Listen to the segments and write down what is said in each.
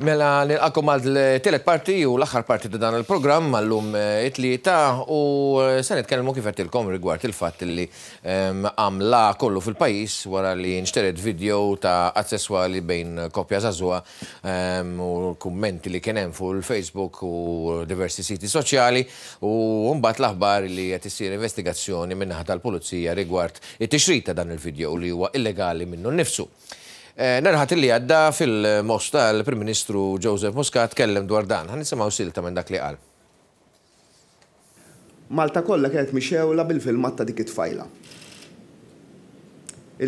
Mela nilqakom għal-telet parti u l-aħħar parti ta' dan il-programm għallum it-tlieta u se nitkellmu kif qedtilkom rigward il-fatt li għamla kollu fil-pajjiż wara li nxteret video ta' azzesswali bejn koppja żagħżugħa u kummenti li kien hemm fuq il-Facebook u diversi siti soċjali u mbagħad l-aħbar li qed issir investigazzjoni min-naħa tal-pulizija rigward it-tixrid ta' dan il-video li huwa illegali minnu nnifsu. Nerħat li għadda fil-most tal-Prim Ministru Joseph Muscat kellem dwar dan. Ħan nisimgħu silta minn dak li qal. Malta kollha kienet mixewla bil-filmat ta' dik it-tfajla.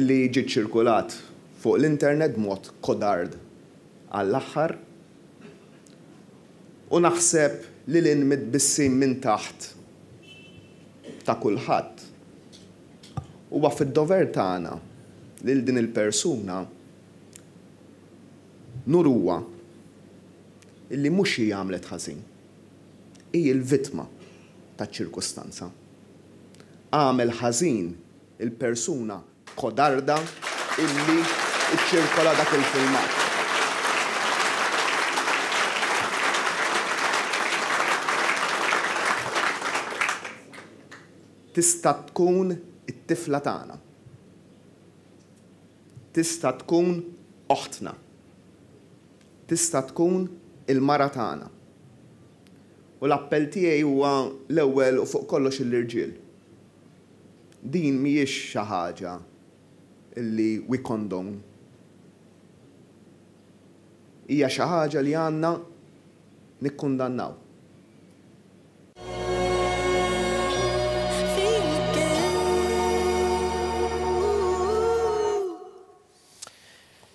Illi ġiet ċirkulat fuq l-internet b'mod kodard għall-aħħar u naħseb li l-inmidbissin minn taħt ta' kulħadd huwa fid-dover tagħna lil din il-persuna nuruwa illi mhux hi għamlet ħażin. Hi l-vittma taċ-ċirkustanza. Għamel ħażin il-persuna kodarda illi iċċirkola dak il-filmat. Tista' tkun it-tifla tagħna. Tista' tkun oħtna. Tista' tkun il-mara tagħna. U l-appell tiegħi huwa l-ewwel u fuq kollox l-irġiel. Din mhijiex xi ħaġa illi we condone. Hija xi ħaġa li għandna nikkundannaw.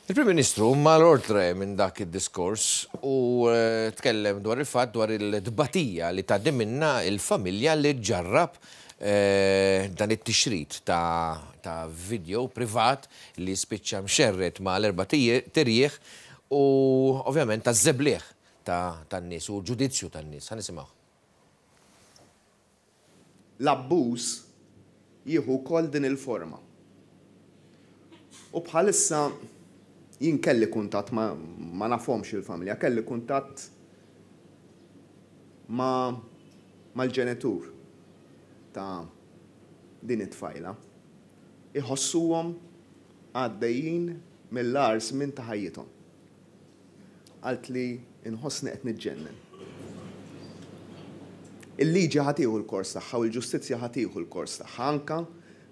Il-Prim Ministru mal-ordre minn dak id-diskors u tkellem dwar il-fatt dwar il-dbatija li tgħaddi minnha il-familja li ġarrab dan it-tixrid ta' video privat li spiċċa mxerret ma' l-erba' tirjieħ u ovvjament ta' żebblieħ tan-nies u l-ġudizzju tan-nies. Ħanisimgħu. L-abbuż jieħu wkoll din il-forma. U bħalissa jien kelli kuntatt ma nafhomx il-familja, kelli kuntatt mal-ġenitur ta' din it-tfajla. Iħossuhom għaddejjin mill-ars minn ta' ħajjithom. Qalt li inħossni qed niġġennen. Il-liġi ħatieħu l-kors tagħha u l-ġustizzja ħatieħu l-kors tagħha anke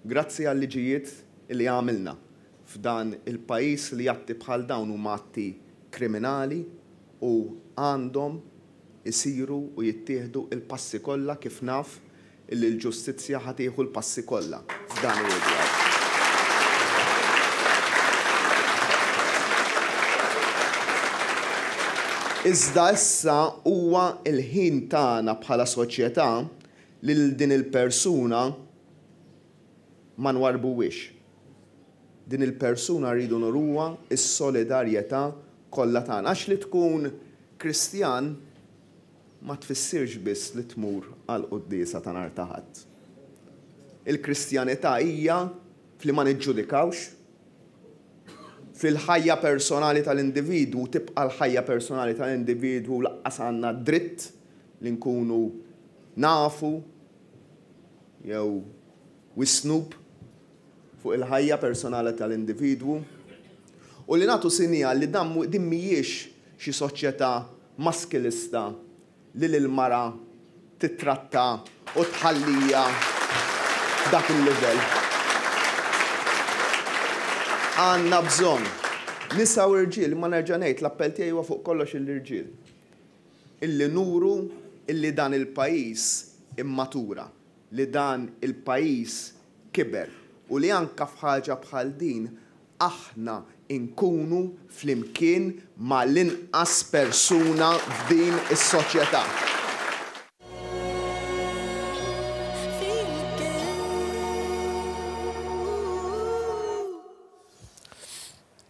grazzi għal-liġijiet li għamilna f'dan il-pajjiż li jatti bħal dawn huma atti kriminali u għandhom isiru u jittieħdu il-passi kollha kif naf illi l-ġustizzja ħatieħu l-passi kollha f'dan ir-rigward. Iżda issa huwa l-ħin tagħna bħala soċjetà lil din il-persuna ma nwarbuwiex. Din il-persuna rridu nuruha is-solidarjetà kollha tagħna. Għax li tkun Kristjan ma tfissirx biss li tmur għal quddiesa ta' nhar ta' ħadd. Il-Kristjanità hija fli ma niġġudikawx, fil-ħajja personali tal-individwu tibqa' l-ħajja personali tal-individwu laqqas għandna dritt li nkunu nafu jew wisnub fuq il-ħajja personali tal-individwu u li nagħtu sinjal li din mhijiex xi soċjetà maskilista li l-mara titratta u tħallija dak il-livell. Għandna bżonn nisa u irġiel ma nerġa' ngħid l-appell tiegħi huwa fuq kollox l-irġiel. Illi nuru illi dan il-pajjiż immatura, li dan il-pajjiż kiber. U li anka f'ħaġa bħal din aħna nkunu flimkien ma' l-inqas persuna f'din is-soċjetà.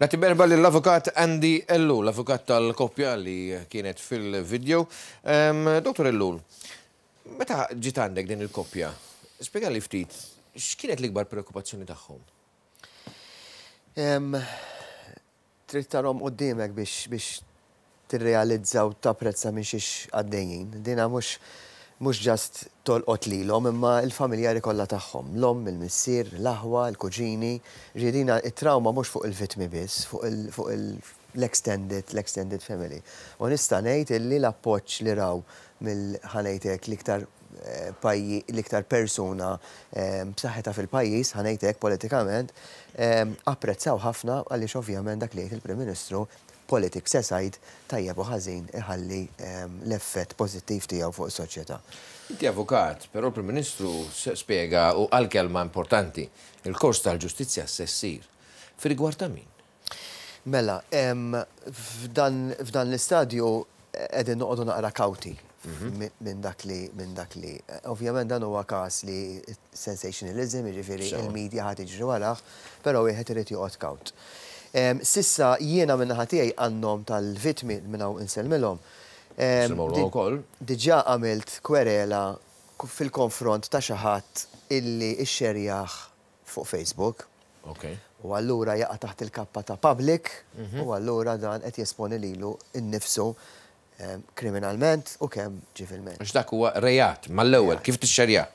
Nagħti merba lill-avukat Andy Ellul, l-avukat tal-koppja li kienet fil-video. Dottor Ellul, meta ġiet għandek din il-koppja, spjegali ftit. X'kienet l-ikbar preokkupazzjoni tagħhom? Trid tarhom quddiemek biex tirrealizza u tapprezza minn xiex għaddejjin. Dina mhux ġast tolqot lilhom imma l-familjari kollha tagħhom, l-omm, il-missier, l-aħwa, l-kuġini, ġiedina it-trauma mhux fuq il-vittmi biss, fuq l-extended family. U nista' ngħid illi l-appoġġ li raw mill-ħanejtek l-iktar persuna b'saħħitha fil-pajjiż, ħanejtek politikament, apprezzaw ħafna għaliex ovvjament dak li jgħid il-Prim Ministru politics aside tajjeb u ħażin iħalli l-effett pożittiv tiegħu fuq is-soċjetà. Inti avukat, però il-Prim Ministru spjega u għal kelma importanti, il-kors tal-ġustizzja s'essir. Fir-rigward ta' min? Mela, f'dan l-istadju qegħdin noqogħdu naqra kawti minn dak li. Ovvjament dan huwa każ li sensationalism, jiġifieri il-medja ħadd tiġri warah, però wieħed irid joqgħod kawt. Sissa jiena minnaħa tiegħi għannom tal-vittmi minnaw insellmilhom. Diġà għamilt kwerela fil-konfront ta' xi ħadd illi xxerjaħ fuq Facebook. U allura jaqa' taħt il-kappa ta' public u allura dan qed jesponi lilu innifsu kriminalment u kemm ġie fil-ment. Għax dak huwa rejat mal-ewwel kif tixxerjah.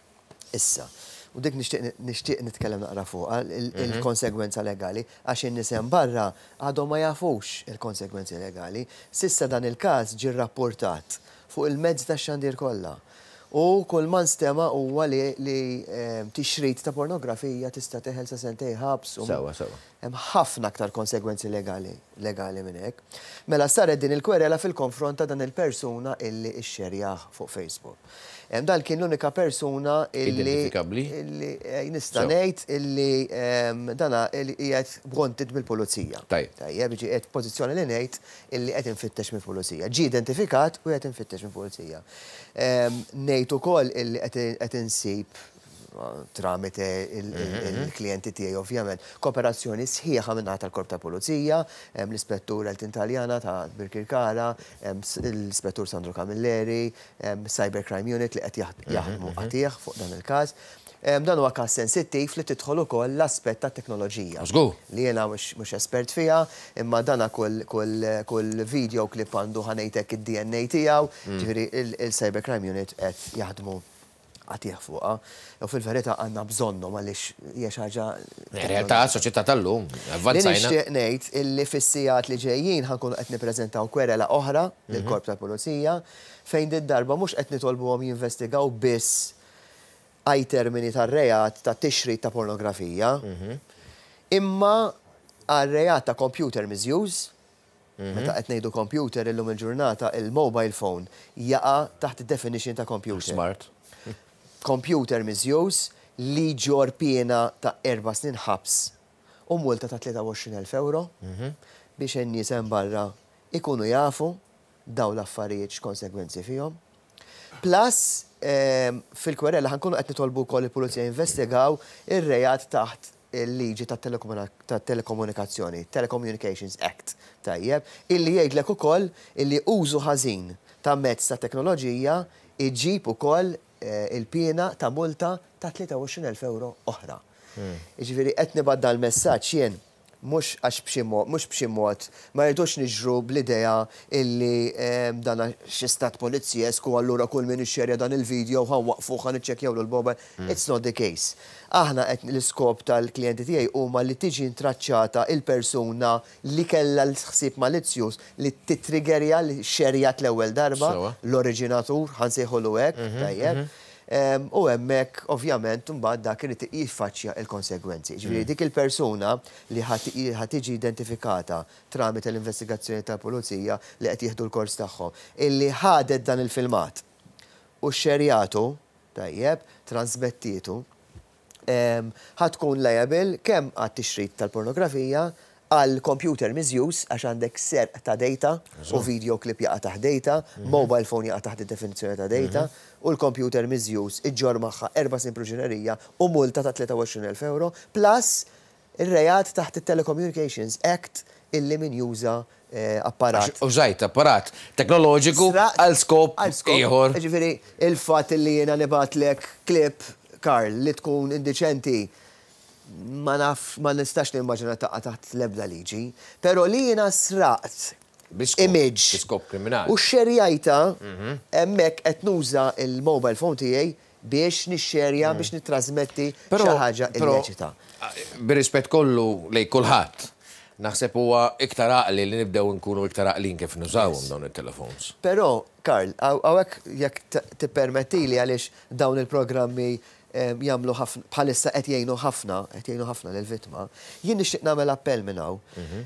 Issa. U dik nixtieq nitkellem naqra fuqha il-konsegwenza legali għax in-nies hemm barra għadhom ma jafux il-konsegwenzi legali. Sissa dan il-każ ġie rrapportat fuq il-mezz tax-xandir kollha. U kull man stema huwa li tixrid ta' pornografija tista' teħel sa sentej ħabs. Sewa. Hemm ħafna aktar konsegwenzi legali minn hekk. Mela saret din il-kwerela fil-konfront ta' dan il-persuna illi xxerjaħ fuq Facebook. Dan kien l-unika persuna illi nista' ngħid illi dana qiegħed wanted mill-pulizija. Tajjeb ġie qed pożizzjoni li ngħid illi qed infittex mill-pulizija. Ġie identifikat u qed infittex mill-pulizija. Ngħid ukoll illi qed insib tramite il-klijenti tiegħi ovvjament. Kooperazzjoni sħiħa minn tal-Korp ta' Pulizija, l-Ispettur Taljana ta' Birkirkara, l-Ispettur Sandro Camilleri, Cybercrime Unit li qed jaħdmu qatih fuq dan il-każ. Dan huwa każ sensittiv li tidħol ukoll l-aspett tat-teknoloġija. Li jiena mhux espert fiha, imma dana kull video klip għandu ħanejtek id-DNA tiegħu, ġifieri il-Cybercrime Unit qed jaħdmu għatieħ fuqa, u fil-verita għanna bżonnom għalix hija xi ħaġa. Realtà soċjetà tal-lum, avvanzajna. Nixtieq ngħid illi fis-sigħat li ġejjin ħankunu qed nippreżentaw kwerela oħra lill-Korp tal-Pulizija fejn id-darba mhux qed nitolbuhom jinvestigaw biss għaj termini tar-reat ta' tixrid ta' pornografija, imma għar-reat ta' computer misuse. Meta qed ngħidu computer illum il-ġurnata il-mobile phone jaqa' taħt id-definition ta' computer. Smart. Computer misuse li ġor piena ta' 4 snin ħabs u multa ta' 23,000 euro biex in-nies hemm barra ikunu jafu daw l-affarijiet x'konsegwenzi fihom. Plus fil-kwerella ħankunu qed nitolbu wkoll il-Pulizija jinvestigaw ir-rejat taħt il-liġi tat-telekomunikazzjoni, Telecommunications Act, tajjeb, illi jgħidlek ukoll illi użu ħażin ta' mezz ta' teknoloġija iġib ukoll il-piena ta' multa ta' 23,000 euro oħra. Jiġifieri qed nibadda l-messaġġ jien mhux b'xi mod ma rridux niġru bl-idea illi dana xi stat polizzjesku allura kull min ixxerja dan il-video ħanwaqfu ħaniċċekkjawlu l-mobile. It's not the case. Aħna qed l-iskop tal-klijenti tiegħi huma li tiġi intraċċata il-persuna li kellha l-ħsieb malizzjuż li titriggerja li xerjat l-ewwel darba l-oriġinatur ħansejħulu hekk, tajjeb. U hemmhekk ovvjament imbagħad dak irid jiffaċċja l-konsegwenzi. Ġifieri dik il-persuna li ħad tiġi identifikata tramite l-investigazzjoni tal-Pulizija li qed jieħdu l-kors tagħhom illi ħadet dan il-filmat u xxerjatu tajjeb transmettietu ħatkun liable kemm għat-tixrid tal-pornografija għal computer misuse għax għandek serq ta' data u video clip jaqa' taħt data, mobile phone jaqa' taħt id-definizzjoni ta' data u l-computer misuse iġġor magħha 4 snin proġunerija u multa ta' 23,000 euro plus ir-rejat taħt it-Telecommunications Act illi min juża apparat. Użajt apparat teknoloġiku għal skop ieħor. Ġifieri il-fatt illi jiena nibatlek klip Karl li tkun indiċenti ma nistax nimmaġina taqqa taħt l-ebda liġi, pero li jiena sraqt image. Biskop kriminali. U xerjajta, hemmhekk qed nuża il-mobile phone tiegħi biex nixxerja biex nittrasmetti xi ħaġa illeċita. Bir-rispett kollu lej kulħadd. Naħseb huwa iktar aqli li nibdew nkunu iktar aqlin kif nużawhom dawn it-telefons. Però, Karl, hawnhekk jekk tippermettili għaliex dawn il-programmi jagħmlu ħafna bħalissa qed jgħinu ħafna lill-vittma, jien nixtieq nagħmel appell minn hawn.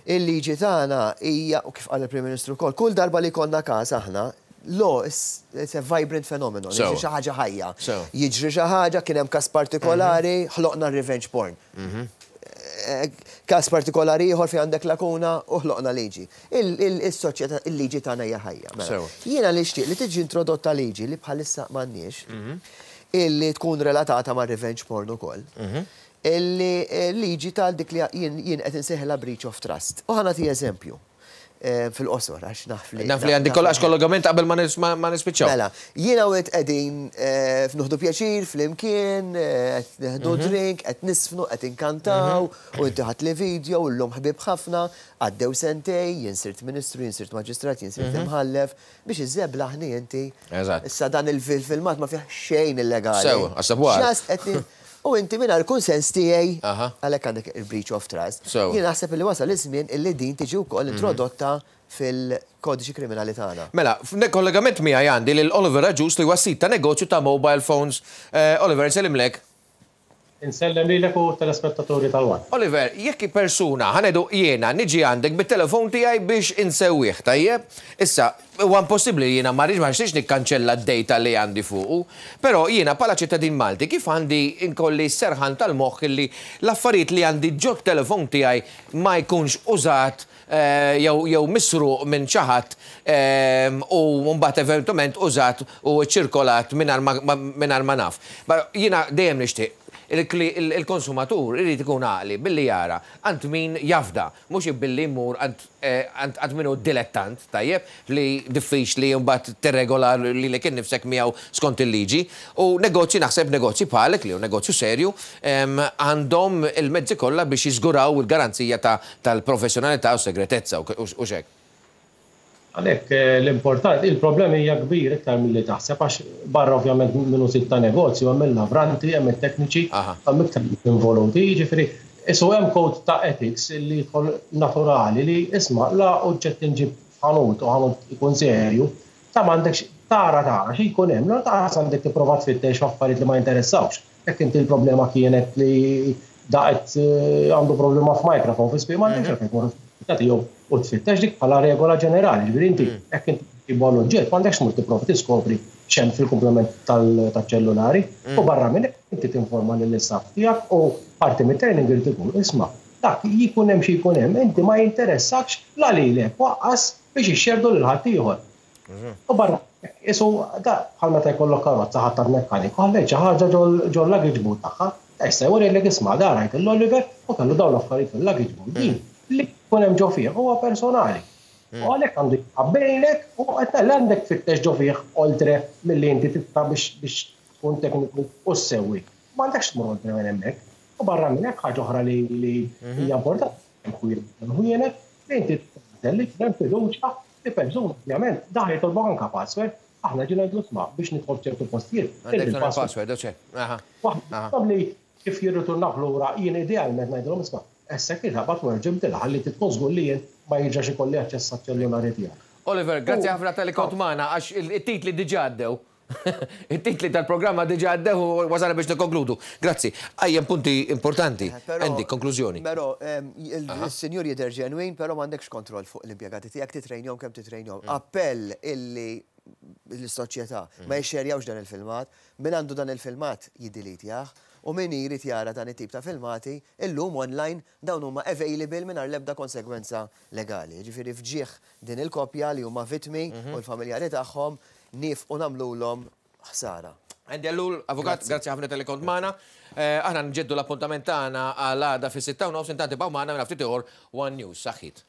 Il-liġi tagħna hija u kif qal il-Prim Ministru wkoll, kull darba li jkollna każ aħna, it's a vibrant phenomenon, jiġri xi ħaġa ħajja. Jiġri xi ħaġa, kien hemm każ partikolari, ħloqna revenge porn. Każ partikolari ieħor fi għandek lakuna u ħloqna liġi. Il-soċjetà, il-liġi tagħna hija ħajja. Jiena nixtieq li tiġi introdotta liġi li bħalissa m'għandniex illi tkun relatata ma' revenge porn ukoll. Illi liġi tal dik li jien qed insejħilha breach of trust. U ħanati eżempju fil-qosor għax nafli. Nafli għandi kollax kollogament qabel ma nispiċċaw. Mela, jiena u qegħdin f'nuħdu pjaċir fl-imkien, qed neħdu drink, qed nisfnu, qed inkantaw, u inti ħadd li video, u llum ħbib ħafna, għaddew sentej, jinsirt ministru, jinsirt maġistrat, jinsirt imħallef, biex iżeblaħni inti. Issa dan il-filmat ma fih xejn illegali. Sew, għasabwar. U inti minna l-konsens tiegħi għalhekk għandek il-breach of trust. Jien naħseb li wasal iż-żmien illi din tiġi wkoll introdotta fil-kodiċi kriminali tagħna. Mela, kollegament miegħi għandi lil Oliver Aġus li huwa sit ta' negozju ta' mobile phones. Oliver, nsellimlek. Insellem lilek u telespettaturi tal-wan. Oliver, jekk persuna ħanedu jiena niġi għandek bit-telefon tiegħi biex insewwieħ, tajjeb? Issa, huwa impossibbli jiena ma rridx nikkanċella d-data li għandi fuqu, però jiena bħala ċittadin Malti kif għandi inkolli serħan tal-moħħ li l-affarijiet li għandi ġod telefon tiegħi ma jkunx użat jew misruq minn xi ħadd u mbagħad eventualment użat u ċirkolat mingħajr ma naf. Jiena dejjem nixtieq il-konsumatur irid ikun għaqli billi jara għand min jafda, mhux billi jmur għand minnu dilettant, tajjeb, li diffiċli mbagħad tirregola li kien nifsek miegħu skont il-liġi. U negozji naħseb negozji bħalek li hu negozju serju għandhom il-mezzi kollha biex jiżguraw il-garanzija tal-professjonalità u segretezza u x'hekk. Għalhekk l-importanti, il-problemi hija kbir iktar milli taħseb għax barra ovvjament minnu sitt ta' negozju hemm il-lavranti, hemm it-tekniċi, hemm iktar involuti, jiġifieri isu hemm kod ta' ethics li jkun naturali li isma' la oġġett inġib ħanut u ħanut ikun serju, ta' m'għandekx tara xi jkun hemm, la ta' għandek tipprova tfittex affarijiet li ma jinteressawx. Jekk inti l-problema kienet li daqet għandu problema f'mikrofon fi spie m'għandekx hekk jew u tfittex dik bħala regola ġenerali, ġifieri inti jekk inti jibgħu oġġett m'għandekx mur tipprova tiskopri x'hemm fil-komplement tal-ċellulari u barra minn hekk inti tinforma lill-istaff tiegħek u parti mit-training irid ikun isma' dak jkun hemm xi jkun hemm inti ma jinteressakx la lilek waqqas biex ixxerdu lil ħadd ieħor. U barra isu bħal meta jkollok karozza ħadd mekkaniku ħallej xi ħaġa ġol luggage boot tagħha, issa jwierilek isma' dar rajt l-Oliver u kellu dawn l-affarijiet fil-luggage boot din li jkun hemm ġo fih huwa personali. U għalhekk għandu jqabbelek u qed għandek tfittex ġo fih oltre milli inti tibta biex tkun tekniku u ssewwi. M'għandekx tmur oltre minn hemmhekk. U barra minn hekk ħaġa oħra li hija importanti ħwienet li inti telli hemm fiduċja li persuna ovvjament daħlet tolbok anke password aħna ġi ngħidlu sma' biex nidħol ċertu postijiet. Password, Waħda kif jirriturnaħ lura jien idealment ngħidulhom isma' essa kien ħabat werġim tilħa li titqos li jien ma jiġax ikolli aċċess għaċ-ċellulari tiegħek. Oliver, grazzi ħafna tal-li kont magħna għax it-titli diġà għaddew. Il-titli tal-programma diġà għaddew u wasana biex nikkonkludu. Grazzi. Għajjem punti importanti. Għandi konklużjoni. Però il-senjur jidher ġenwin, però m'għandekx kontroll fuq l-impjegati tiegħek titrejnjhom kemm titrejnjhom. Appell illi l-soċjetà ma jxerjawx dan il-filmat, min għandu dan il-filmat jiddilitjah. U min jrid jara dan it-tip ta' filmati, illum online dawn huma available mingħajr l-ebda konsegwenza legali. Ġifieri fġieħ din il-kopja li huma vittmi u l-familjari tagħhom nifqu nagħmluhom ħsara. Għandi għallul, avukat, grazzi ħafna tal-li kont magħna. Aħna nġeddu l-appuntament tagħna għal għada fis-6 u nofs intanti baw magħna minn ftit ieħor One News saħħit.